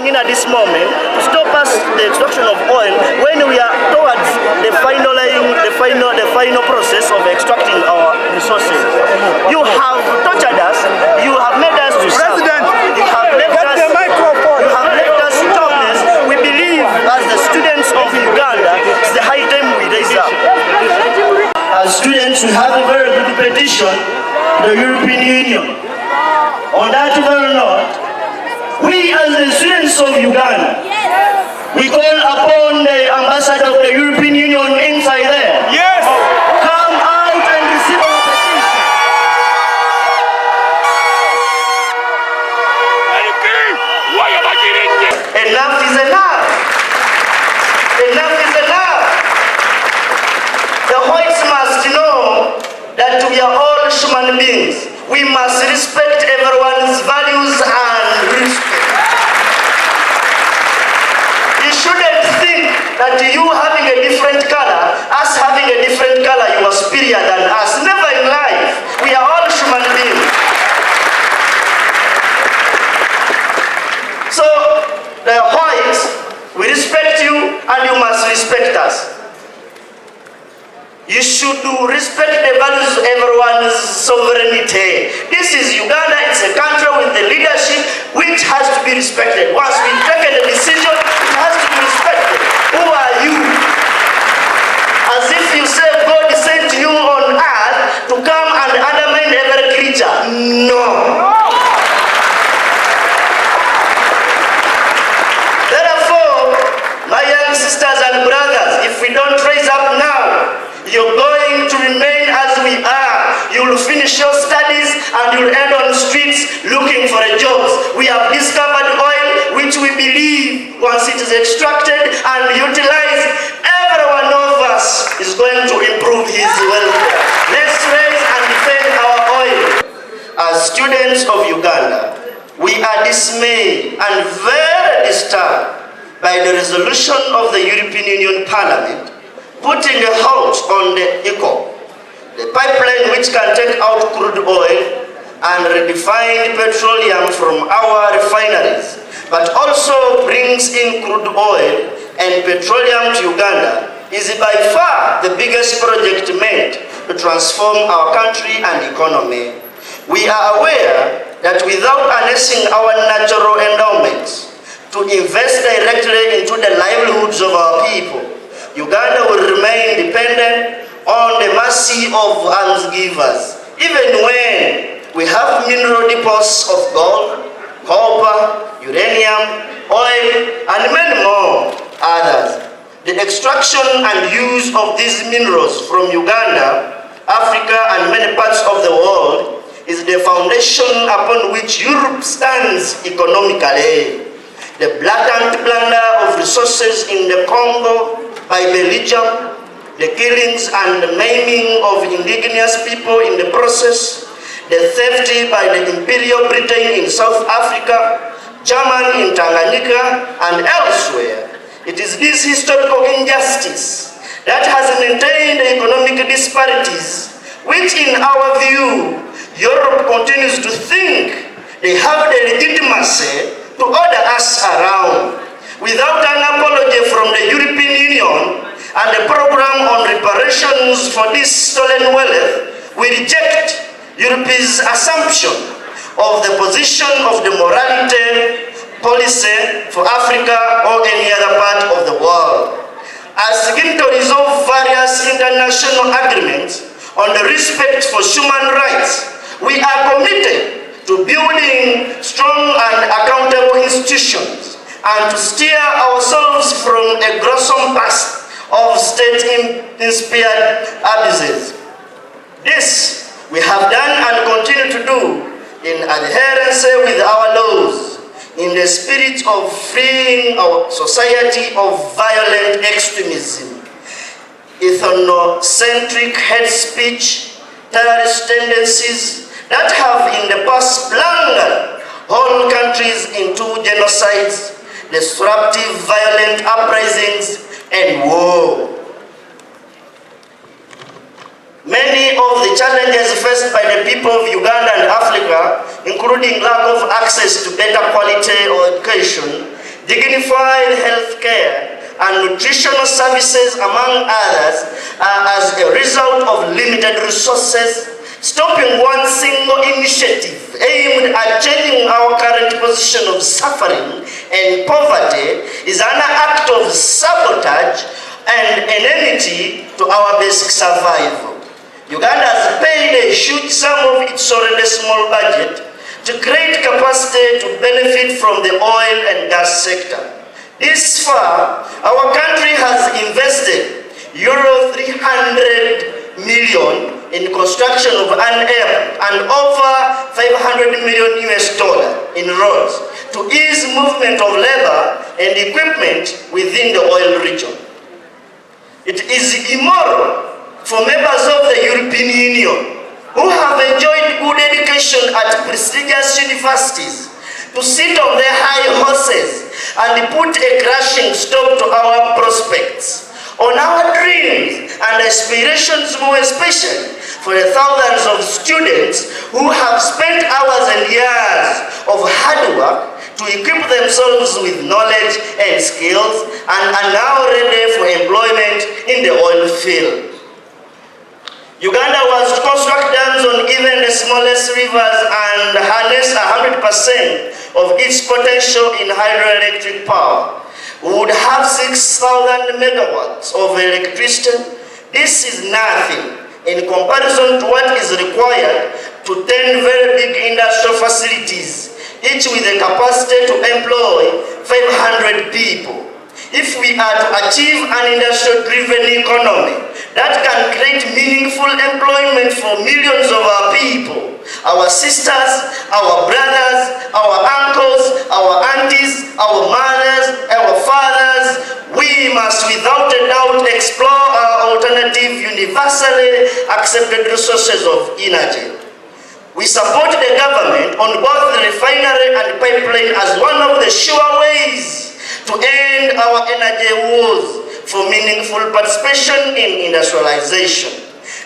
coming in at this moment to stop us the extraction of oil when we are towards the final process of extracting our resources. You have tortured us. You have made us to suffer. You have left us jobless. We believe, as the students of Uganda, it's the high time we raise up. As students, we have a very good petition to the European Union. On that very note, we as the students of Uganda, we call upon the ambassador of the European Union inside there. Yes! Come out and receive our petition. Enough is enough. Enough is enough. The whites must know that we are all human beings. We must respect everyone's values and respect. You shouldn't think that you having a different color, us having a different color, you are superior than us. Never in life. We are all human beings. So, the whites, we respect you and you must respect us. You should respect the values of everyone's sovereignty. This is Uganda, it's a country with the leadership which has to be respected. Once we've taken a decision, it has to be respected. Who are you? As if you say God sent you on earth to come and undermine every creature. No. Therefore, my young sisters and brothers, if we don't raise up now, you're going to remain as we are. You will finish your studies and you'll end on the streets looking for a job. We have discovered oil which we believe once it is extracted and utilized, every one of us is going to improve his welfare. Let's raise and defend our oil. As students of Uganda, we are dismayed and very disturbed by the resolution of the European Union Parliament putting a halt on the ECOP, the pipeline which can take out crude oil and refined petroleum from our refineries, but also brings in crude oil and petroleum to Uganda, is by far the biggest project made to transform our country and economy. We are aware that without harnessing our natural endowments to invest directly into the livelihoods of our people, Uganda will remain dependent on the mercy of almsgivers, even when we have mineral deposits of gold, copper, uranium, oil, and many more others. The extraction and use of these minerals from Uganda, Africa, and many parts of the world is the foundation upon which Europe stands economically. The blatant plunder of resources in the Congo by Belgium, the killings and the maiming of indigenous people in the process, the theft by the Imperial Britain in South Africa, Germany in Tanganyika, and elsewhere. It is this historical injustice that has maintained the economic disparities, which in our view, Europe continues to think they have the legitimacy to order us around. Without an apology from the European Union and the program on reparations for this stolen wealth, we reject Europe's assumption of the position of the morality policy for Africa or any other part of the world. As signatories of various international agreements on the respect for human rights, we are committed to building strong and accountable institutions and to steer ourselves from a gruesome past of state-inspired abuses. This we have done and continue to do in adherence with our laws, in the spirit of freeing our society of violent extremism, ethnocentric hate speech, terrorist tendencies that have in the past plundered whole countries into genocides, disruptive violent uprisings, and war. Many of the challenges faced by the people of Uganda and Africa, including lack of access to better quality education, dignified health care, and nutritional services, among others, as a result of limited resources. Stopping one single initiative aimed at changing our current position of suffering and poverty is an act of sabotage and enmity to our basic survival. Uganda has paid a huge sum of its already small budget to create capacity to benefit from the oil and gas sector. This far, our country has invested euro 300 million in construction of an airport and over 500 million US dollars in roads to ease movement of labor and equipment within the oil region. It is immoral for members of the European Union who have enjoyed good education at prestigious universities to sit on their high horses and put a crashing stop to our prospects, on our dreams and aspirations, more especially for the thousands of students who have spent hours and years of hard work to equip themselves with knowledge and skills and are now ready for employment in the oil field. Uganda was to construct dams on even the smallest rivers and harness 100% of its potential in hydroelectric power. We would have 6,000 megawatts of electricity. This is nothing in comparison to what is required to 10 very big industrial facilities, each with a capacity to employ 500 people. If we are to achieve an industrial-driven economy that can create meaningful employment for millions of our people, our sisters, our brothers, our uncles, our aunties, our mothers, our fathers, we must without a doubt explore our alternative universally accepted resources of energy. We support the government on both the refinery and pipeline as one of the sure ways to end our energy wars for meaningful participation in industrialization.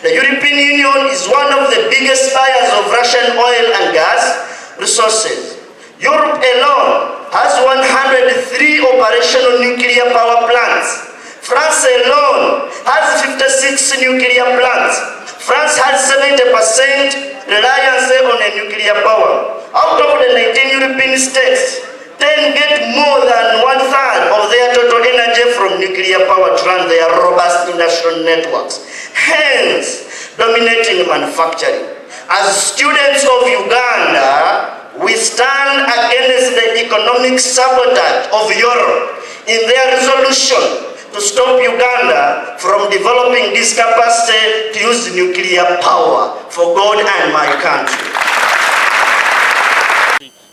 The European Union is one of the biggest buyers of Russian oil and gas resources. Europe alone has 103 operational nuclear power plants. France alone has 56 nuclear plants. France has 70% reliance on a nuclear power. Out of the 19 European states, 10 get more than 1/3 of their total energy from nuclear power to run their robust industrial networks, hence dominating manufacturing. As students of Uganda, we stand against the economic sabotage of Europe in their resolution to stop Uganda from developing this capacity to use nuclear power for God and my country.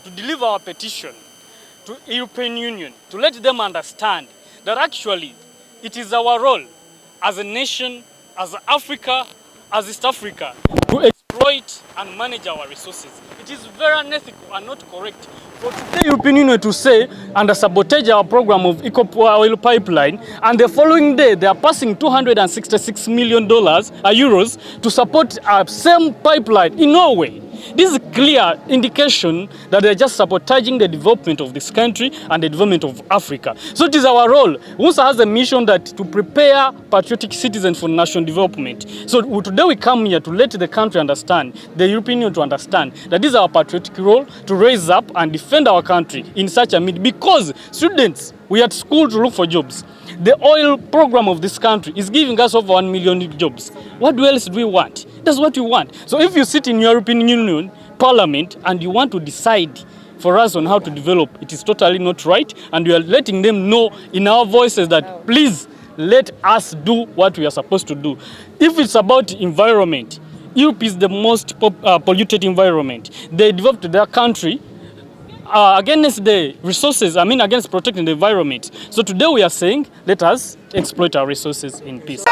To deliver our petition to European Union, to let them understand that actually it is our role as a nation, as Africa, as East Africa, to exploit and manage our resources. It is very unethical and not correct for the European Union to say and sabotage our program of ECOP oil pipeline, and the following day they are passing $266 million euros to support our same pipeline in Norway. This is a clear indication that they're just sabotaging the development of this country and the development of Africa. So it is our role. WUSA has a mission that to prepare patriotic citizens for national development. So today we come here to let the country understand, the European Union to understand that this is our patriotic role to raise up and defend our country in such a mid, because students, we are at school to look for jobs. The oil program of this country is giving us over 1 million jobs. What else do we want? That's what we want. So if you sit in European Union Parliament and you want to decide for us on how to develop, it is totally not right, and we are letting them know in our voices that please let us do what we are supposed to do. If it's about environment, Europe is the most polluted environment. They developed their country against the resources, against protecting the environment. So today we are saying, let us exploit our resources in peace.